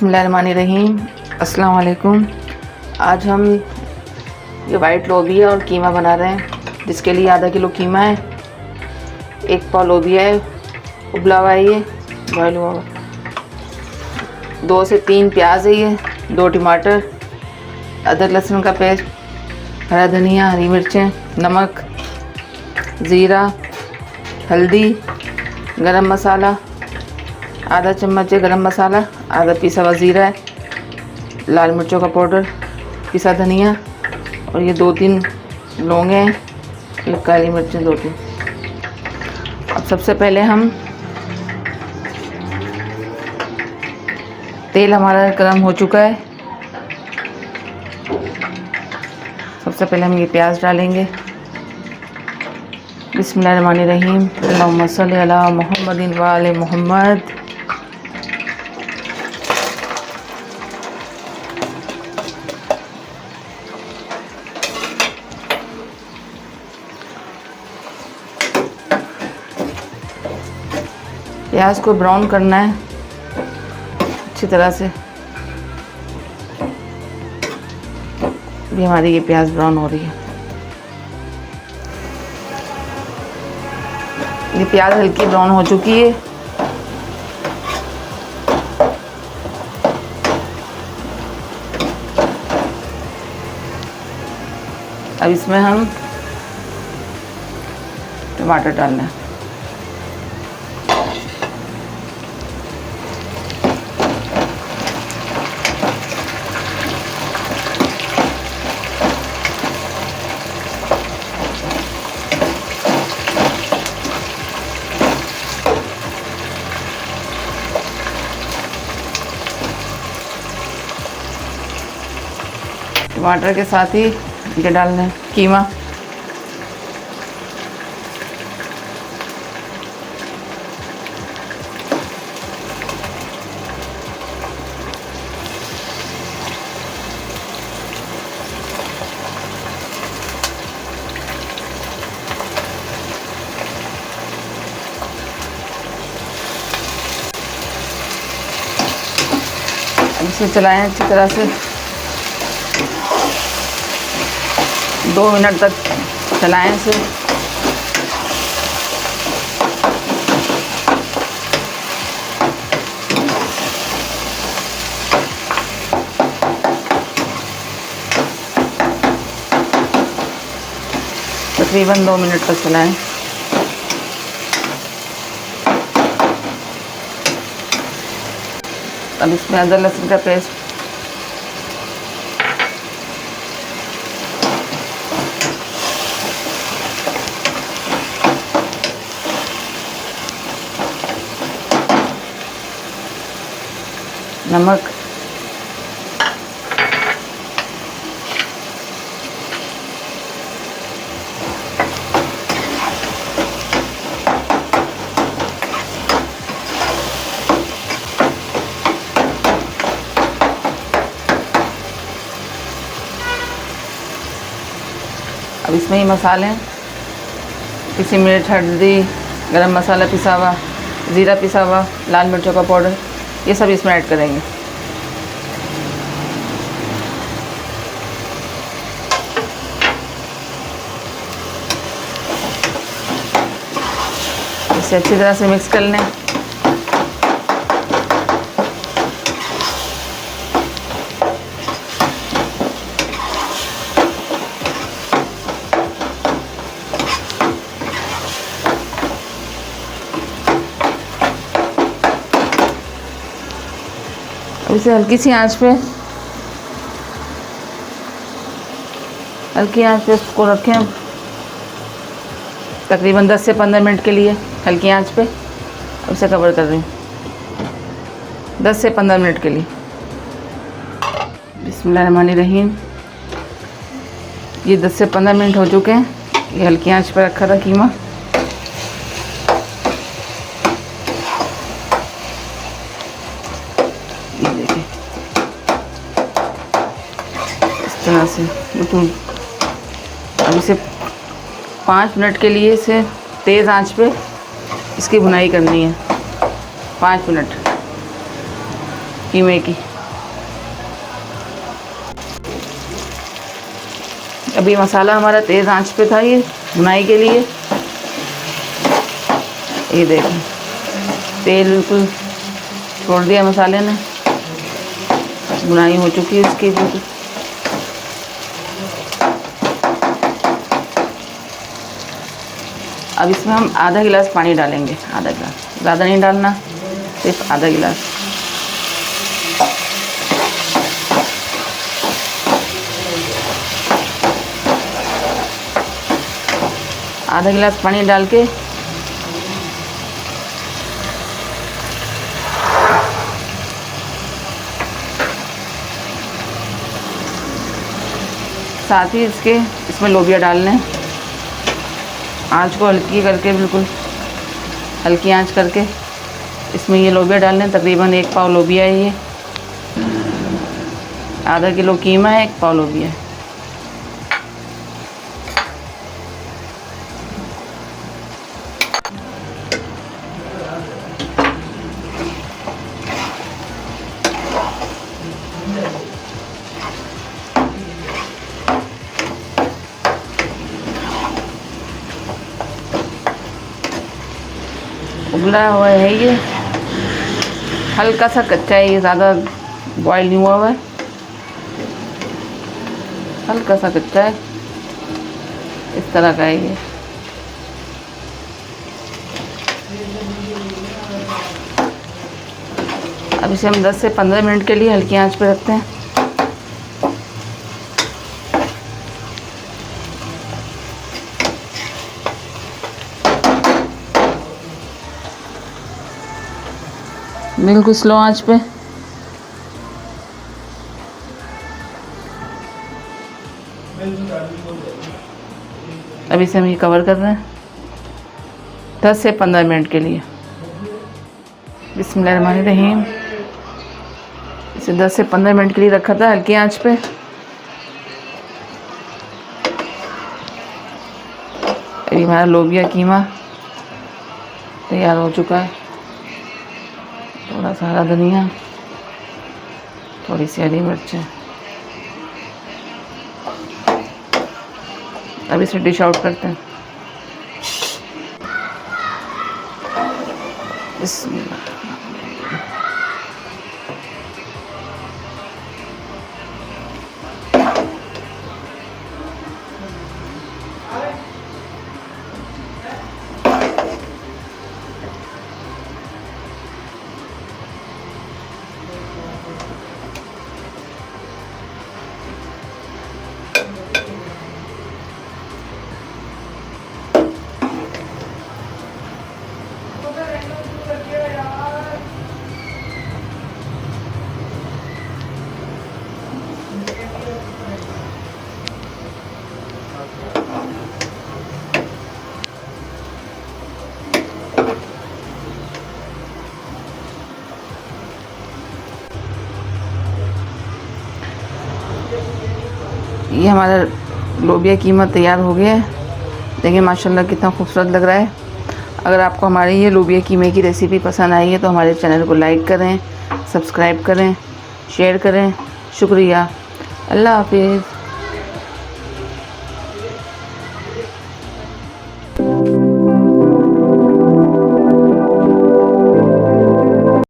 बिस्मिल्लाहिर्रहमानिर्रहीम। अस्सलाम वालेकुम। आज हम ये वाइट लोबिया और कीमा बना रहे हैं, जिसके लिए आधा किलो कीमा है, 1 पाव लोबिया है, उबला हुआ है, ये बॉयल हुआ हुआ, 2 से 3 प्याज है, ये 2 टमाटर, अदरक लहसुन का पेस्ट, हरा धनिया, हरी मिर्चें, नमक, ज़ीरा, हल्दी, गरम मसाला, आधा चम्मच है गरम मसाला, आधा पिसा हुआ ज़ीरा है, लाल मिर्चों का पाउडर, पिसा धनिया और ये 2-3 लौंगे हैं, ये काली मिर्चें 2-3। अब सबसे पहले हम तेल हमारा गर्म हो चुका है। सबसे पहले हम ये प्याज डालेंगे। बिस्मिल्लाहिर्रहमानिर्रहीम। अल्लाहुम्मा सल्ली अला मुहम्मदिन व आले मुहम्मद। प्याज को ब्राउन करना है अच्छी तरह से। भी हमारी ये प्याज ब्राउन हो रही है। ये प्याज हल्की ब्राउन हो चुकी है। अब इसमें हम टमाटर डालना है। टमाटर के साथ ही ये डालना है कीमा। इसे चलाएं अच्छी तरह से 2 मिनट तक चलाएं इसे। तकरीबन 2 मिनट तक चलाएं। अब इसमें अदरक लहसुन का पेस्ट, नमक, अब इसमें ही मसाले, पिसी मिर्च, हल्दी, गरम मसाला पिसा हुआ, ज़ीरा पिसा हुआ, लाल मिर्चों का पाउडर, ये सब इसमें ऐड करेंगे। इसे अच्छी तरह से मिक्स कर लें। इसे हल्की आंच पे इसको रखें तकरीबन 10 से 15 मिनट के लिए, हल्की आंच पे। अब इसे कवर कर रही हूँ 10 से 15 मिनट के लिए। बिस्मिल्लाहिर्रहमानिर्रहीम। ये 10 से 15 मिनट हो चुके हैं। ये हल्की आंच पे रखा था कीमा। ये देखिए इस तरह से बिल्कुल। अब इसे 5 मिनट के लिए इसे तेज़ आंच पे इसकी भुनाई करनी है। 5 मिनट कीमे की। अभी मसाला हमारा तेज़ आंच पे था ये भुनाई के लिए। ये देखें तेल बिल्कुल छोड़ दिया मसाले ने, भुनाई हो चुकी है इसकी बिल्कुल। अब इसमें हम आधा गिलास पानी डालेंगे, आधा गिलास, ज़्यादा नहीं डालना, सिर्फ आधा गिलास। आधा गिलास पानी डाल के साथ ही इसमें लोबिया डाल लें। आँच को हल्की करके, बिल्कुल हल्की आंच करके इसमें ये लोबिया डाल लें। तकरीबन 1 पाव लोबिया है ये, आधा किलो कीमा है, 1 पाव लोबिया है। उबला हुआ है ये, हल्का सा कच्चा है ये, ज़्यादा बॉयल नहीं हुआ हुआ है, हल्का सा कच्चा है, इस तरह का है ये। अब इसे हम 10 से 15 मिनट के लिए हल्की आंच पे रखते हैं। बिल्कुल स्लो आंच पे। अब इसे हम ये कवर कर रहे हैं 10 से 15 मिनट के लिए। बिस्मिल्लाहिर्रहमानिर्रहीम। इसे 10 से 15 मिनट के लिए रखा था हल्की आंच पे। अभी हमारा लोबिया कीमा तैयार हो चुका है। थोड़ा सा हरा धनिया, थोड़ी सी हरी मिर्चें। अब इसे डिश आउट करते हैं। बिस्मिल्लाह। ये हमारा लोबिया कीमा तैयार हो गया है। देखिए माशाल्लाह कितना खूबसूरत लग रहा है। अगर आपको हमारी ये लोबिया कीमे की रेसिपी पसंद आई है तो हमारे चैनल को लाइक करें, सब्सक्राइब करें, शेयर करें। शुक्रिया। अल्लाह हाफिज़।